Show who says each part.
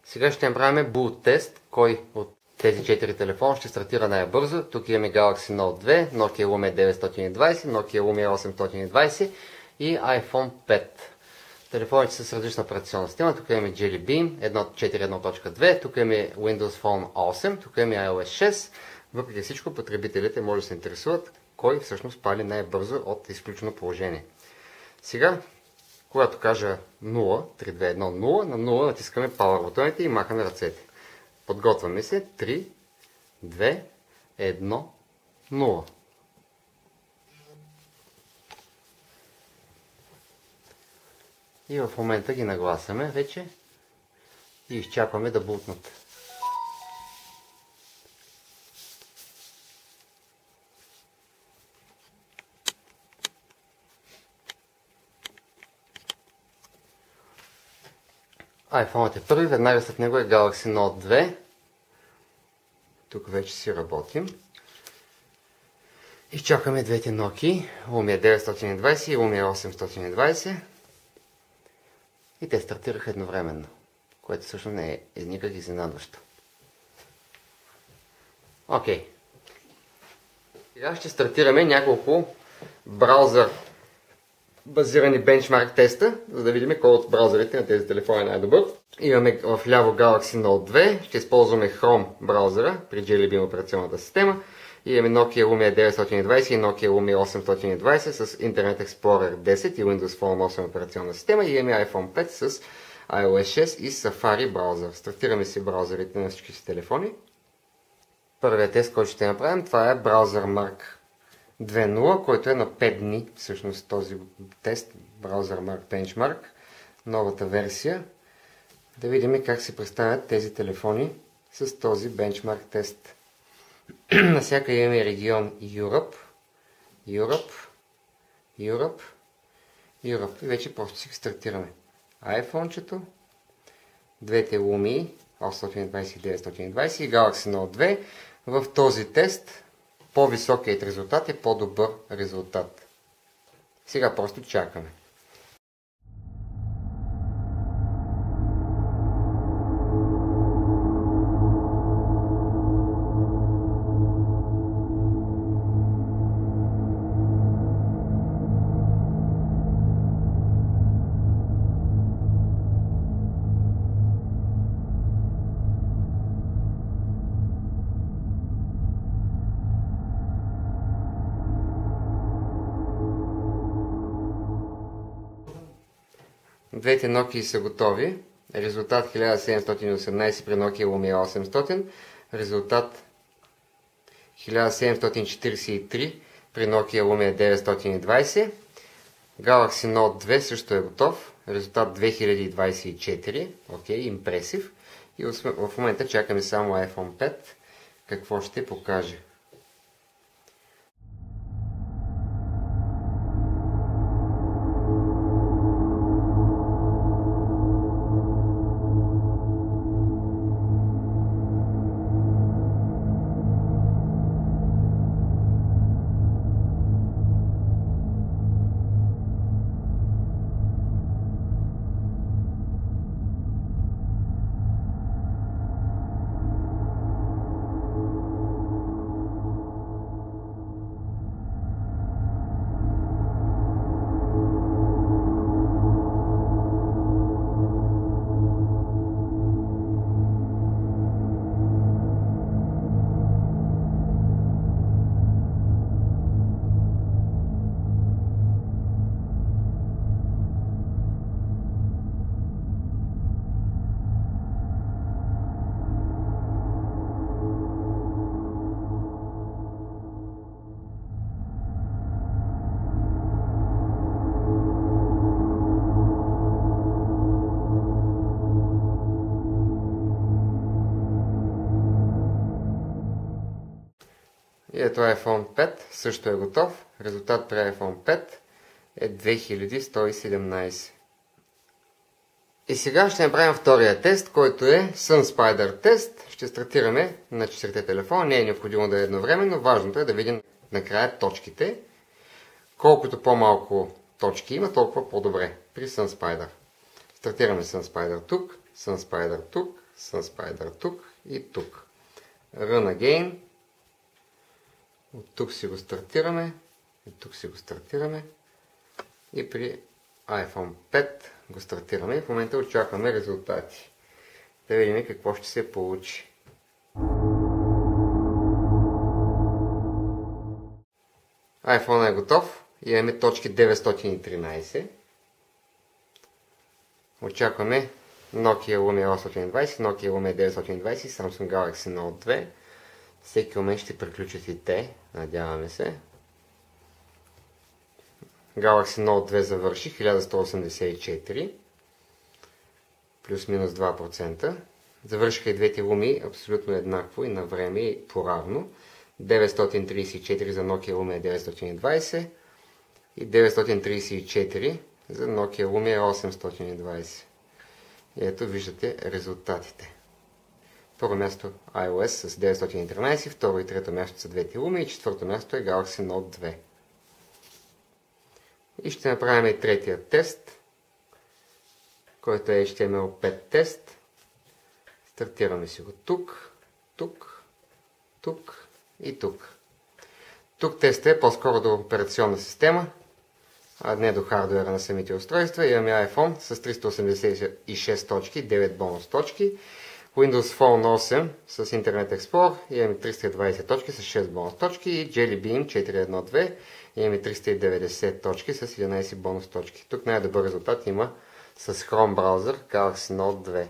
Speaker 1: Сега ще направим boot тест, кой от тези 4 телефона ще стартира най-бързо. Тук имаме Galaxy Note 2, Nokia Lumia 920, Nokia Lumia 820 и iPhone 5. Телефоните са с различна операционна система. Тук имаме Jelly Bean 4.1.2, тук имаме Windows Phone 8, тук имаме iOS 6. Въпреки всичко, потребителите може да се интересуват кой всъщност пали най-бързо от изключено положение. Сега, когато кажа 0, 3, 2, 1, 0, на 0 натискаме Power бутоните и махаме ръцете. Подготвяме се. 3, 2, 1, 0. И в момента ги нагласяме вече и изчакваме да бутнат. iPhone е първи, веднага след него е Galaxy Note 2. Тук вече си работим. Изчакваме двете Nokia, Lumia 920 и Lumia 820. И те стартираха едновременно, което също не е никак изненадващо. Окей. Сега ще стартираме няколко браузър базирани бенчмарк теста, за да видим кой от браузърите на тези телефони е най-добър. Имаме в ляво Galaxy Note 2, ще използваме Chrome браузъра при Jelly Bean операционната система. И имаме Nokia Lumia 920 и Nokia Lumia 820 с Internet Explorer 10 и Windows Phone 8 операционна система. И имаме iPhone 5 с iOS 6 и Safari браузър. Стартираме си браузърите на всички си телефони. Първият тест, който ще направим, това е браузър Mark 2.0, който е на 5 дни, всъщност този тест, браузър Mark Benchmark, новата версия. Да видим как се представят тези телефони с този бенчмарк тест. Насяка имаме регион Europe. И вече просто си стартираме. iPhone-чето, двете Lumia 820 и 920 и Galaxy Note 2. В този тест по-високият резултат е по-добър резултат. Сега просто чакаме. Двете Nokia са готови. Резултат 1718 при Nokia Lumia 800. Резултат 1743 при Nokia Lumia 920. Galaxy Note 2 също е готов. Резултат 2024. Окей, импресив. И в момента чакаме само iPhone 5. Какво ще покаже. И ето iPhone 5 също е готов. Резултат при iPhone 5 е 2117. И сега ще направим втория тест, който е SunSpider тест. Ще стартираме на 4 телефона. Не е необходимо да е едновременно. Важното е да видим накрая точките. Колкото по-малко точки има, толкова по-добре при SunSpider. Стартираме SunSpider тук, SunSpider тук, SunSpider тук и тук. Run Again. От тук си го стартираме. И тук си го стартираме. И при iPhone 5 го стартираме. И в момента очакваме резултати. Да видим какво ще се получи. iPhone е готов. Имаме точки 913. Очакваме Nokia Lumia 820, Nokia Lumia 920 и Samsung Galaxy Note 2. Всеки момент ще приключат и те, надяваме се. Galaxy Note 2 завърши 1184, плюс-минус 2%. Завършиха и двете Lumia абсолютно еднакво и на време и поравно. 934 за Nokia Lumia 920 и 934 за Nokia Lumia 820. И ето виждате резултатите. Първо място iOS с 913, второ и трето място са двете Lumia и четвърто място е Galaxy Note 2. И ще направим и третия тест, който е HTML5 тест. Стартираме си го тук, тук, тук и тук. Тук тестът е по-скоро до операционна система, а не до хардуера на самите устройства. Имаме iPhone с 386 точки, 9 бонус точки. Windows Phone 8 с Internet Explorer имаме 320 точки с 6 бонус точки и Jelly Bean 412 имаме 390 точки с 11 бонус точки. Тук най-добър резултат има с Chrome браузър Galaxy Note 2.